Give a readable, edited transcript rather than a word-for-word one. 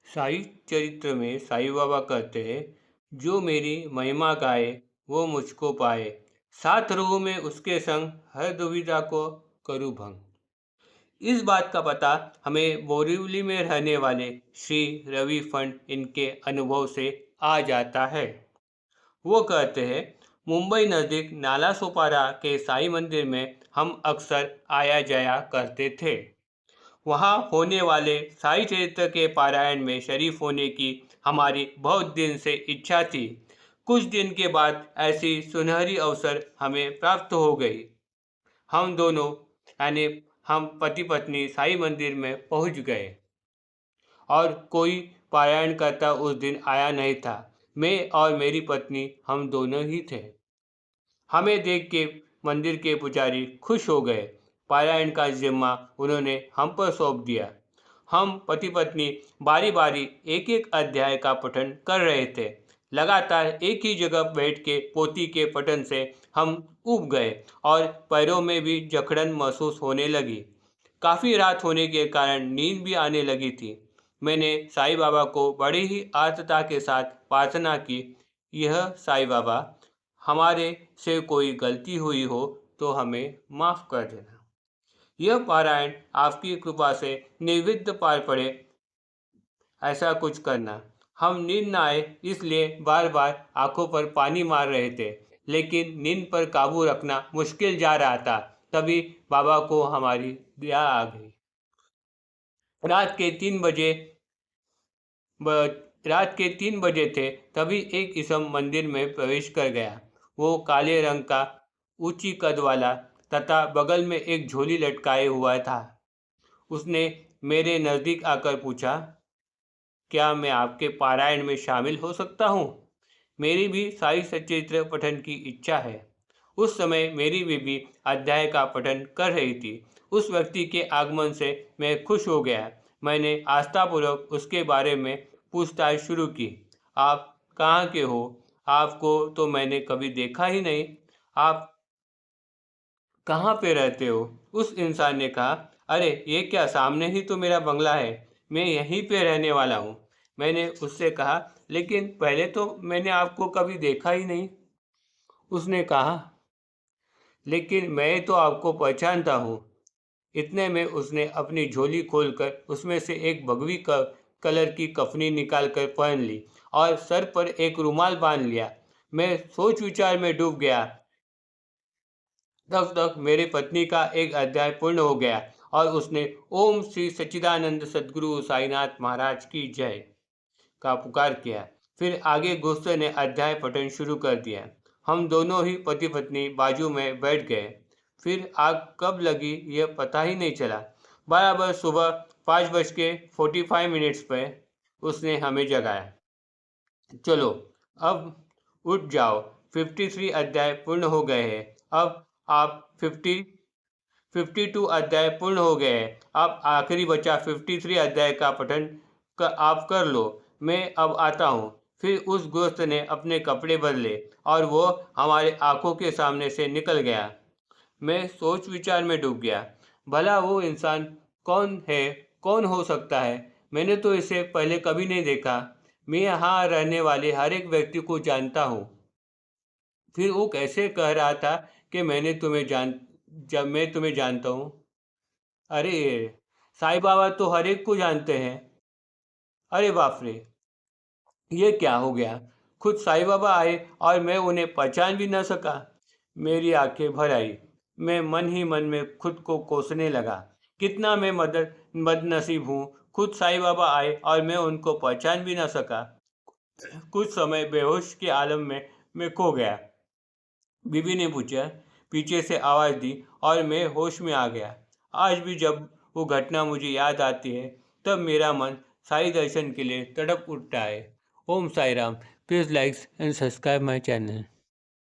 साई चरित्र में साईं बाबा कहते हैं, जो मेरी महिमा गाए वो मुझको पाए, साथ रहूं मैं उसके संग, हर दुविधा को करूं भंग। इस बात का पता हमें बोरिवली में रहने वाले श्री रवि फंड इनके अनुभव से आ जाता है। वो कहते हैं, मुंबई नज़दीक नाला सोपारा के साईं मंदिर में हम अक्सर आया जाया करते थे। वहाँ होने वाले साई चरित्र के पारायण में शरीफ होने की हमारी बहुत दिन से इच्छा थी। कुछ दिन के बाद ऐसी सुनहरी अवसर हमें प्राप्त हो गई। हम दोनों यानी हम पति पत्नी साई मंदिर में पहुँच गए और कोई पारायण करता उस दिन आया नहीं था। मैं और मेरी पत्नी हम दोनों ही थे। हमें देख के मंदिर के पुजारी खुश हो गए। पारायण का जिम्मा उन्होंने हम पर सौंप दिया। हम पति पत्नी बारी बारी एक एक अध्याय का पठन कर रहे थे। लगातार एक ही जगह बैठ के पोथी के पठन से हम ऊब गए और पैरों में भी जकड़न महसूस होने लगी। काफ़ी रात होने के कारण नींद भी आने लगी थी। मैंने साईं बाबा को बड़ी ही आर्तता के साथ प्रार्थना की, यह साईं बाबा, हमारे से कोई गलती हुई हो तो हमें माफ़ कर देना। यह पारायण आपकी कृपा से निर्विघ्न पार पड़े, ऐसा कुछ करना। हम नींद न आए इसलिए बार बार आंखों पर पानी मार रहे थे, लेकिन नींद पर काबू रखना मुश्किल जा रहा था। तभी बाबा को हमारी दया आ गई। रात के 3 बजे रात के 3 बजे थे, तभी एक इसम मंदिर में प्रवेश कर गया। वो काले रंग का, ऊंची कद वाला तथा बगल में एक झोली लटकाए हुआ था। उसने मेरे नज़दीक आकर पूछा, क्या मैं आपके पारायण में शामिल हो सकता हूँ? मेरी भी साई सच्चरित्र पठन की इच्छा है। उस समय मेरी बीबी अध्याय का पठन कर रही थी। उस व्यक्ति के आगमन से मैं खुश हो गया। मैंने आस्थापूर्वक उसके बारे में पूछताछ शुरू की। आप कहाँ के हो? आपको तो मैंने कभी देखा ही नहीं। आप कहाँ पे रहते हो? उस इंसान ने कहा, अरे ये क्या, सामने ही तो मेरा बंगला है, मैं यहीं पे रहने वाला हूँ। मैंने उससे कहा, लेकिन पहले तो मैंने आपको कभी देखा ही नहीं। उसने कहा, लेकिन मैं तो आपको पहचानता हूँ। इतने में उसने अपनी झोली खोलकर उसमें से एक भगवी कलर की कफनी निकालकर पहन ली और सर पर एक रुमाल बांध लिया। मैं सोच विचार में डूब गया। तब तक मेरी पत्नी का एक अध्याय पूर्ण हो गया और उसने ओम श्री सच्चिदानंद सद्गुरु साईनाथ महाराज की जय का पुकार किया। फिर आगे गुस्से ने अध्याय पठन शुरू कर दिया। हम दोनों ही पति पत्नी बाजू में बैठ गए। फिर आग कब लगी यह पता ही नहीं चला। बराबर सुबह 5:45 पर उसने हमें जगाया। चलो अब उठ जाओ, 53 अध्याय पूर्ण हो गए हैं। अब आप 52 अध्याय पूर्ण हो गए हैं। अब आखिरी बचा 53 अध्याय का पठन आप कर लो। मैं अब आता हूँ। फिर उस गृहस्थ ने अपने कपड़े बदले और वो हमारे आंखों के सामने से निकल गया। मैं सोच विचार में डूब गया। भला वो इंसान कौन है? कौन हो सकता है? मैंने तो इसे पहले कभी नहीं देखा। मैं यहाँ रहने वाले हर एक व्यक्ति को जानता हूँ। फिर वो कैसे कह रहा था कि जब मैं तुम्हें जानता हूँ? अरे, साईं बाबा तो हर एक को जानते हैं। अरे बाप रे, ये क्या हो गया? खुद साईं बाबा आए और मैं उन्हें पहचान भी न सका। मेरी आंखें भर आई। मैं मन ही मन में खुद को कोसने लगा। कितना मैं बदनसीब हूँ। खुद साईं बाबा आए और मैं उनको पहचान भी न सका। कुछ समय बेहोश के आलम में मैं खो गया। बीबी ने पूछा, पीछे से आवाज़ दी और मैं होश में आ गया। आज भी जब वो घटना मुझे याद आती है, तब मेरा मन साई दर्शन के लिए तड़प उठता है। Om Sai Ram. Please like and subscribe my channel.